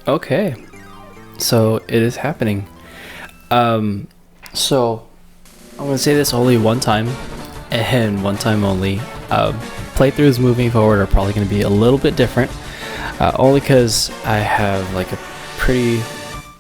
Okay, so it is happening. So I'm gonna say this only one time, and one time only. Playthroughs moving forward are probably gonna be a little bit different, only because I have like a pretty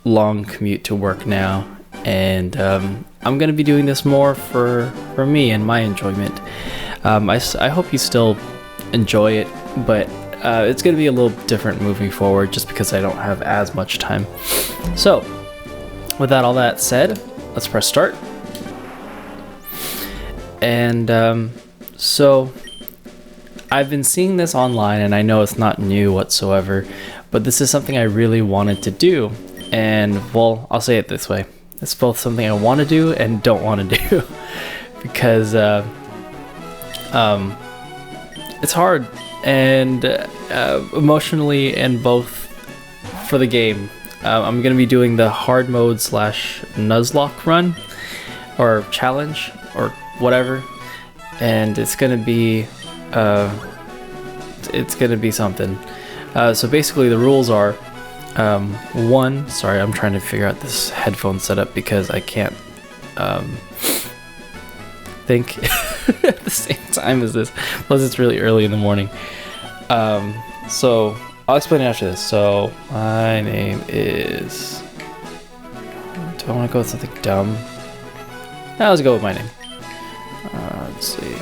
long commute to work now, and I'm gonna be doing this more for me and my enjoyment. I hope you still enjoy it, but it's gonna be a little different moving forward just because I don't have as much time. So with all that said, let's press start. And so I've been seeing this online, and I know it's not new whatsoever, but this is something I really wanted to do. And well, I'll say it this way: it's both something I want to do and don't want to do because it's hard and emotionally, and both for the game. I'm gonna be doing the hard mode / nuzlocke run or challenge or whatever, and it's gonna be something. So basically the rules are one, sorry, I'm trying to figure out this headphone setup because I can't think at the same time as this, plus it's really early in the morning. So I'll explain it after this. So my name is, do I want to go with something dumb? Now let's go with my name. Let's see,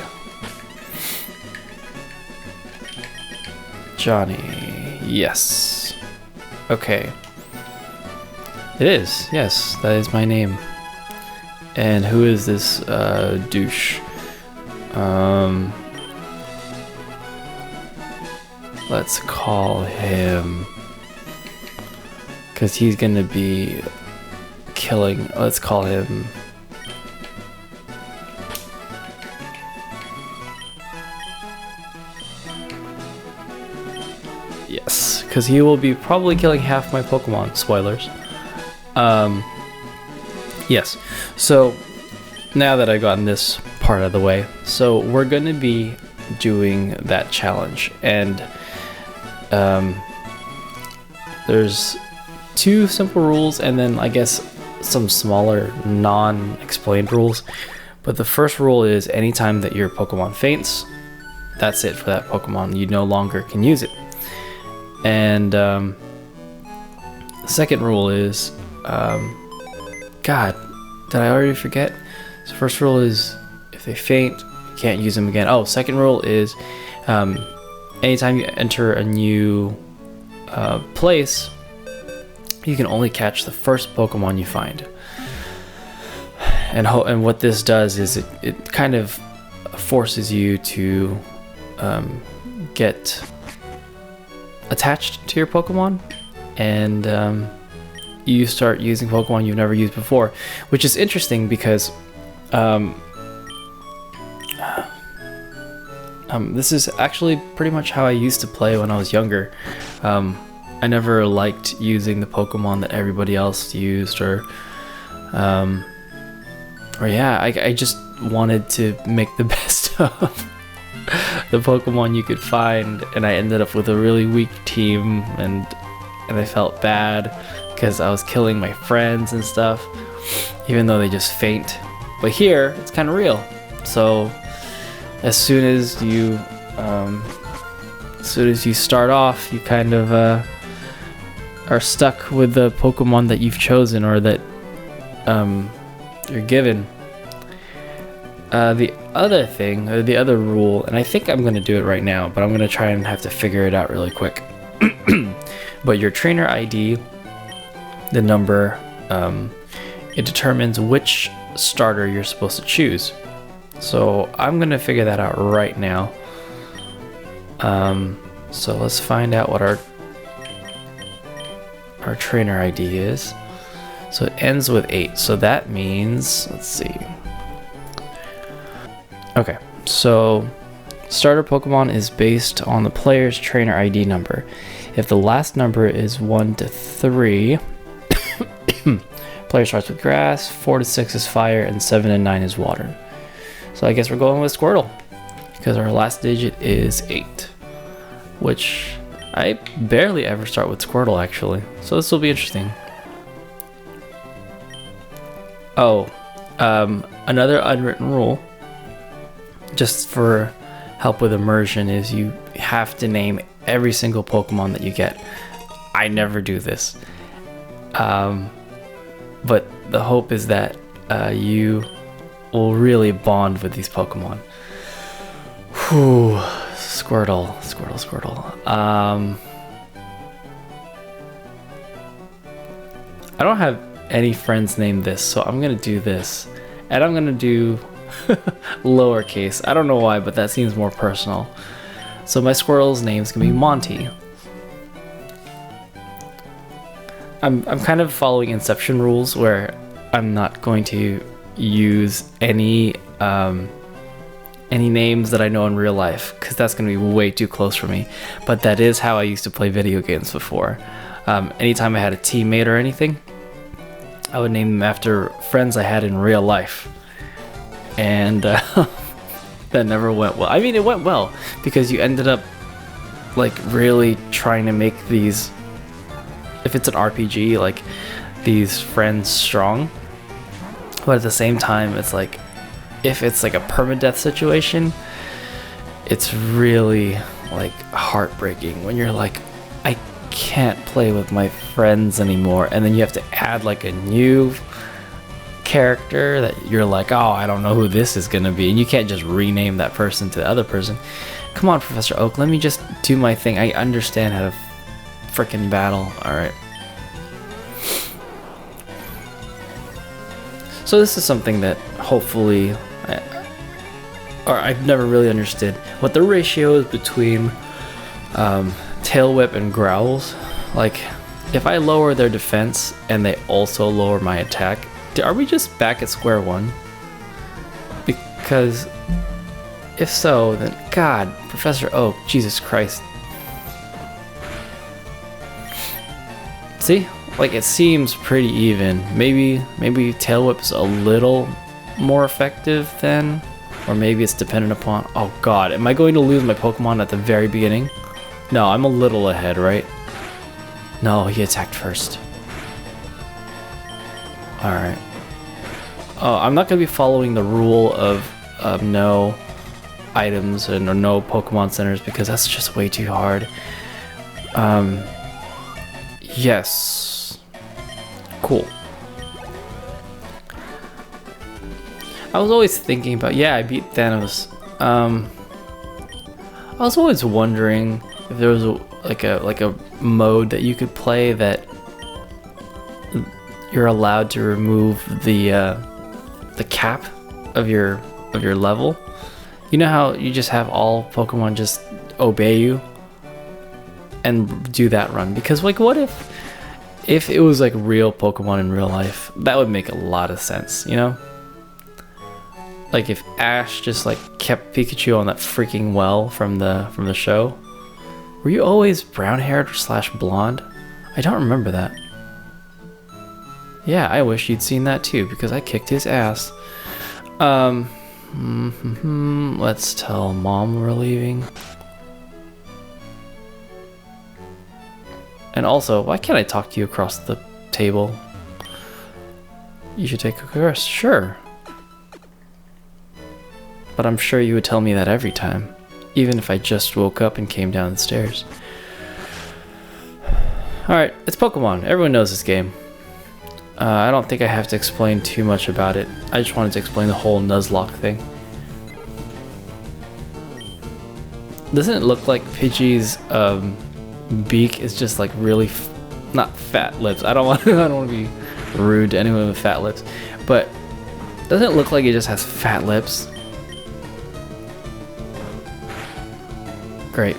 Johnny. Yes. Okay. It is. Yes, that is my name. And who is this douche? Let's call him, because he's gonna be killing. Let's call him yes, because he will be probably killing half my Pokemon. Spoilers. Yes. So now that I've gotten this part of the way, so we're gonna be doing that challenge, and there's 2 simple rules and then I guess some smaller non-explained rules. But the first rule is anytime that your Pokemon faints, that's it for that Pokemon. You no longer can use it. And the second rule is God, did I already forget? So first rule is if they faint, you can't use them again. Oh, second rule is anytime you enter a new place, you can only catch the first Pokemon you find. And what this does is it kind of forces you to get attached to your Pokemon, and you start using Pokemon you've never used before, which is interesting because this is actually pretty much how I used to play when I was younger. I never liked using the Pokemon that everybody else used, or yeah, I just wanted to make the best of the Pokemon you could find, and I ended up with a really weak team, and I felt bad because I was killing my friends and stuff, even though they just faint. But here, it's kind of real. So as soon as you start off, you kind of are stuck with the Pokemon that you've chosen, or that you're given. The other thing, or the other rule, and I think I'm going to do it right now, but I'm going to try and have to figure it out really quick. But your trainer ID, the number, it determines which starter you're supposed to choose. So I'm going to figure that out right now. So let's find out what our trainer ID is. So it ends with 8. So that means, let's see. Okay, so starter Pokemon is based on the player's trainer ID number. If the last number is 1 to 3, player starts with grass, 4 to 6 is fire, and 7 and 9 is water. So I guess we're going with Squirtle, because our last digit is 8, which I barely ever start with Squirtle, actually. So this will be interesting. Oh, another unwritten rule, just for help with immersion, is you have to name every single Pokemon that you get. I never do this. But the hope is that you will really bond with these Pokemon. Whew. Squirtle. I don't have any friends named this, so I'm gonna do this. And I'm gonna do lowercase. I don't know why, but that seems more personal. So my Squirtle's name's gonna be Monty. I'm kind of following Inception rules where I'm not going to use any names that I know in real life, because that's going to be way too close for me. But that is how I used to play video games before. Anytime I had a teammate or anything, I would name them after friends I had in real life. And that never went well. I mean, it went well because you ended up like really trying to make these, if it's an RPG, like these friends strong. But at the same time, it's like, if it's like a permadeath situation, it's really like heartbreaking when you're like, I can't play with my friends anymore, and then you have to add like a new character that you're like, oh, I don't know who this is gonna be, and you can't just rename that person to the other person. Come on, Professor Oak, let me just do my thing. I understand how to frickin' battle. All right. So this is something that hopefully, I've never really understood what the ratio is between Tail Whip and Growls. Like, if I lower their defense and they also lower my attack, are we just back at square one? Because if so, then God, Professor Oak, Jesus Christ. See? Like, it seems pretty even. Maybe Tail Whip's a little more effective then, or maybe it's dependent upon. Oh God, am I going to lose my Pokemon at the very beginning? No, I'm a little ahead, right? No, he attacked first. All right. Oh, I'm not gonna be following the rule of no items or no Pokemon centers because that's just way too hard. Yes. Cool. I was always thinking about, yeah, I beat Thanos. I was always wondering if there was like a mode that you could play that you're allowed to remove the cap of your level. You know how you just have all Pokemon just obey you and do that run? Because like, what if it was like real Pokemon in real life? That would make a lot of sense, you know? Like if Ash just like kept Pikachu on that freaking well from the show. Were you always brown-haired / blonde? I don't remember that. Yeah, I wish you'd seen that too, because I kicked his ass. Let's tell Mom we're leaving. And also, why can't I talk to you across the table? You should take a rest. Sure. But I'm sure you would tell me that every time, even if I just woke up and came down the stairs. Alright, it's Pokemon. Everyone knows this game. I don't think I have to explain too much about it. I just wanted to explain the whole nuzlocke thing. Doesn't it look like Pidgey's beak is just like really not fat lips? I don't want to be rude to anyone with fat lips, but doesn't it look like it just has fat lips? Great.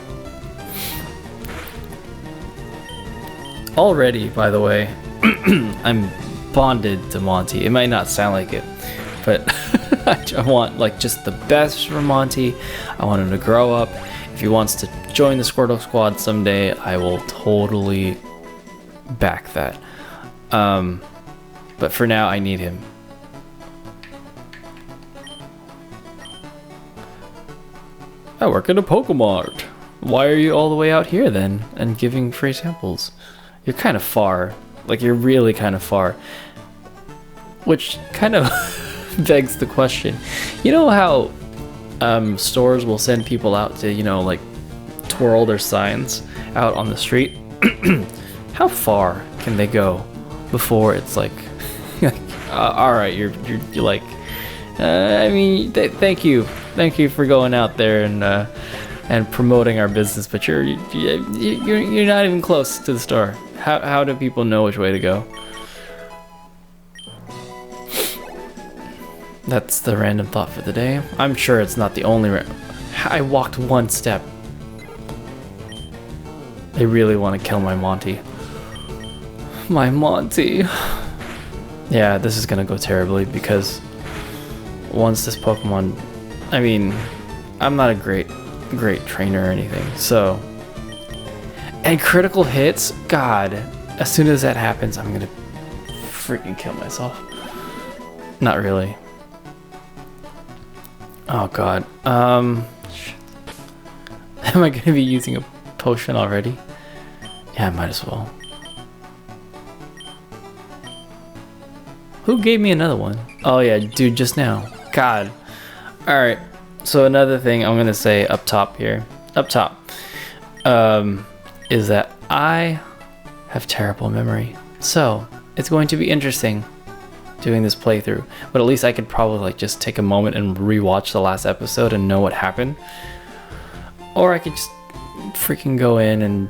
Already, by the way, I'm bonded to Monty. It might not sound like it, but I want like just the best for Monty. I want him to grow up. If he wants to join the Squirtle squad someday, I will totally back that. But for now, I need him. I work at a Pokemart. why are you all the way out here then and giving free samples? You're kind of far. Like, you're really kind of far. Which kind of begs the question. You know how stores will send people out to, you know, like, twirl their signs out on the street? How far can they go before it's like, all right, you're like, I mean, thank you for going out there and promoting our business, but you're not even close to the store. How do people know which way to go? That's the random thought for the day. I'm sure it's not the only. I walked one step. They really want to kill my Monty. My Monty. Yeah, this is gonna go terribly because once this Pokemon, I mean, I'm not a great trainer or anything, so. And critical hits, God, as soon as that happens, I'm gonna freaking kill myself. Not really. Oh God. Shit. Am I gonna be using a potion already? Yeah, I might as well. Who gave me another one? Oh yeah, dude, just now. God. Alright, so another thing I'm gonna say up top here. Up top. Is that I have terrible memory. So, it's going to be interesting doing this playthrough. But at least I could probably like just take a moment and rewatch the last episode and know what happened. Or I could just freaking go in and...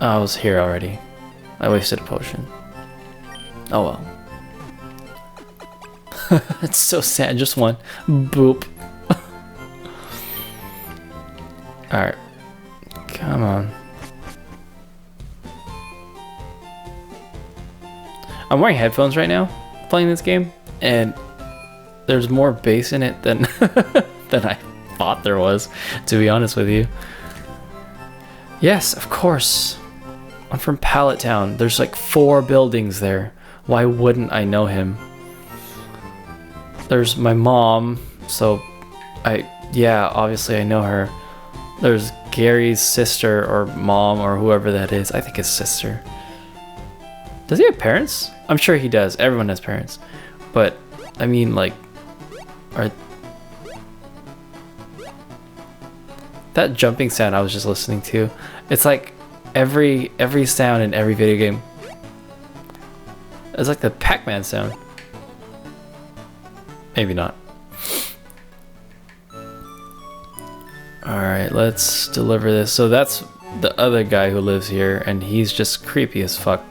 Oh, I was here already. I wasted a potion. Oh well. It's so sad, just one. Boop. Alright. Come on. I'm wearing headphones right now, playing this game, and there's more bass in it than than I thought there was, to be honest with you. Yes, of course. I'm from Pallet Town. There's like 4 buildings there. Why wouldn't I know him? There's my mom, so yeah, obviously I know her. There's Gary's sister or mom or whoever that is. I think it's sister. Does he have parents? I'm sure he does. Everyone has parents. But, I mean, like, that jumping sound I was just listening to, it's like every sound in every video game. It's like the Pac-Man sound. Maybe not. Alright, let's deliver this. So that's the other guy who lives here, and he's just creepy as fuck.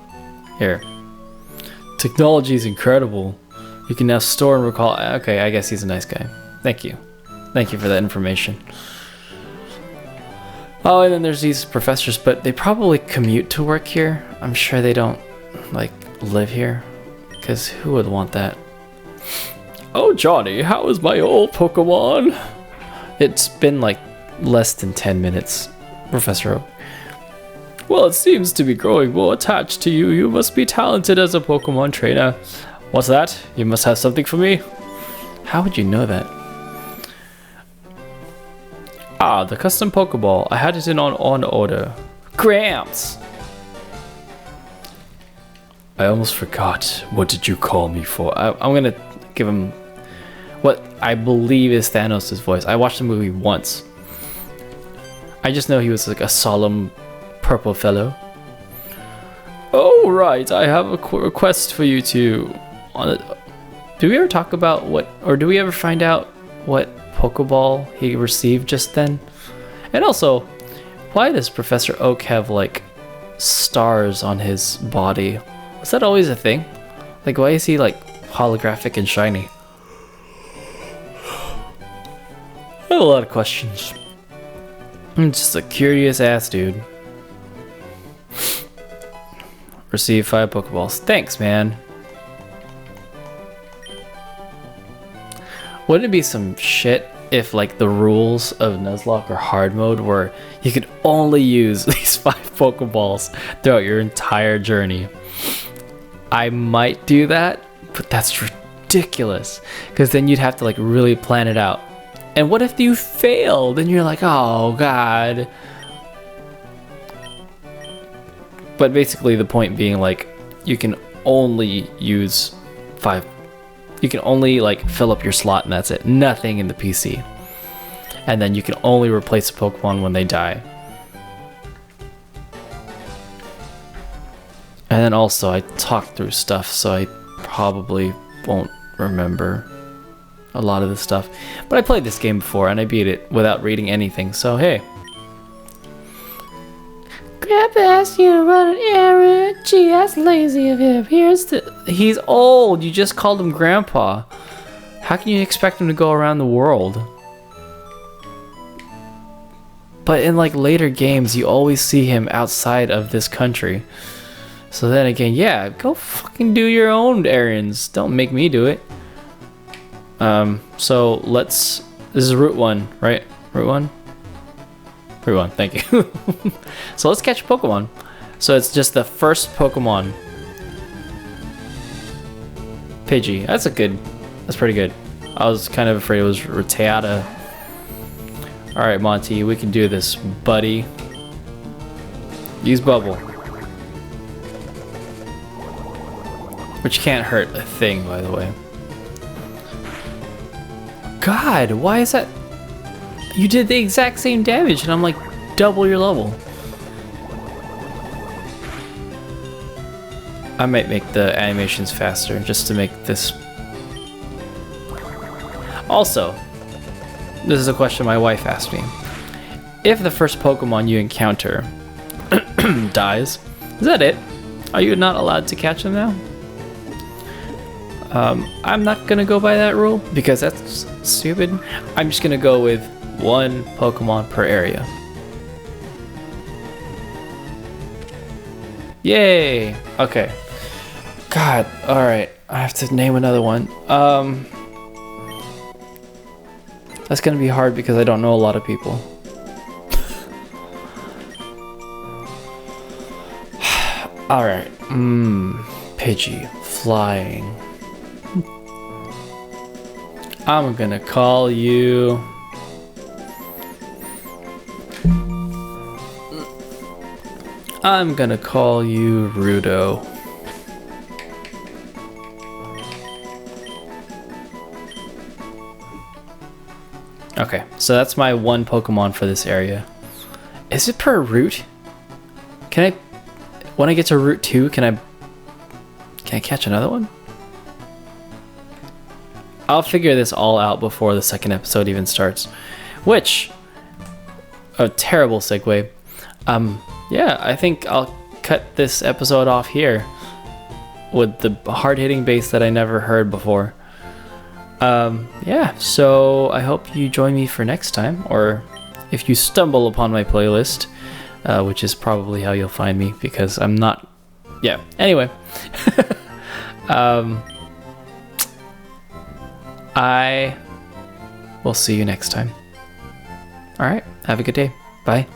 Here. Technology is incredible. You can now store and recall... Okay, I guess he's a nice guy. Thank you. Thank you for that information. Oh, and then there's these professors, but they probably commute to work here. I'm sure they don't, like, live here. Because who would want that? Oh, Johnny, how is my old Pokemon? It's been, like, less than 10 minutes, Professor Oak. Well, it seems to be growing more attached to you. You must be talented as a Pokemon trainer. What's that? You must have something for me? How would you know that? Ah, the custom Pokeball. I had it in on order. Gramps! I almost forgot. What did you call me for? I'm gonna give him what I believe is Thanos' voice. I watched the movie once. I just know he was like a solemn purple fellow. Oh, right. I have a request for you two. Do we ever talk about what, or do we ever find out what Pokeball he received just then? And also, why does Professor Oak have like stars on his body? Was that always a thing? Like, why is he like holographic and shiny? I have a lot of questions. I'm just a curious ass dude. Receive 5 Pokeballs. Thanks, man. Wouldn't it be some shit if like the rules of Nuzlocke or Hardmode were you could only use these 5 Pokeballs throughout your entire journey? I might do that, but that's ridiculous. Because then you'd have to like really plan it out. And what if you fail? Then you're like, oh god. But basically the point being like, you can only use 5. You can only like fill up your slot and that's it. Nothing in the PC. And then you can only replace a Pokemon when they die. And then also I talked through stuff, so I probably won't remember a lot of the stuff. But I played this game before and I beat it without reading anything, so hey. Grandpa asked you to run an errand. Gee, that's lazy of him. He's old. You just called him Grandpa. How can you expect him to go around the world? But in like later games, you always see him outside of this country. So then again, yeah, go fucking do your own errands. Don't make me do it. So let's... This is Route 1, right? Route 1? Route 1, thank you. So let's catch a Pokemon. So it's just the first Pokemon. Pidgey. That's pretty good. I was kind of afraid it was Rattata. Alright, Monty, we can do this, buddy. Use Bubble. Which can't hurt a thing, by the way. God, why is that? You did the exact same damage and I'm like double your level. I might make the animations faster just to make this. Also, this is a question my wife asked me. If the first Pokemon you encounter dies, is that it? Are you not allowed to catch them now? I'm not gonna go by that rule because that's stupid. I'm just gonna go with 1 Pokemon per area. Yay! Okay. God, alright. I have to name another one. That's gonna be hard because I don't know a lot of people. Alright. Pidgey. Flying. I'm gonna call you... I'm gonna call you Rudo. Okay, so that's my 1 Pokemon for this area. Is it per route? Can I... When I get to Route 2, can I catch another one? I'll figure this all out before the second episode even starts. Which... A terrible segue. Yeah, I think I'll cut this episode off here. With the hard-hitting bass that I never heard before. Yeah, so I hope you join me for next time. Or if you stumble upon my playlist, which is probably how you'll find me because I'm not... Yeah, anyway. I will see you next time. Alright, have a good day. Bye.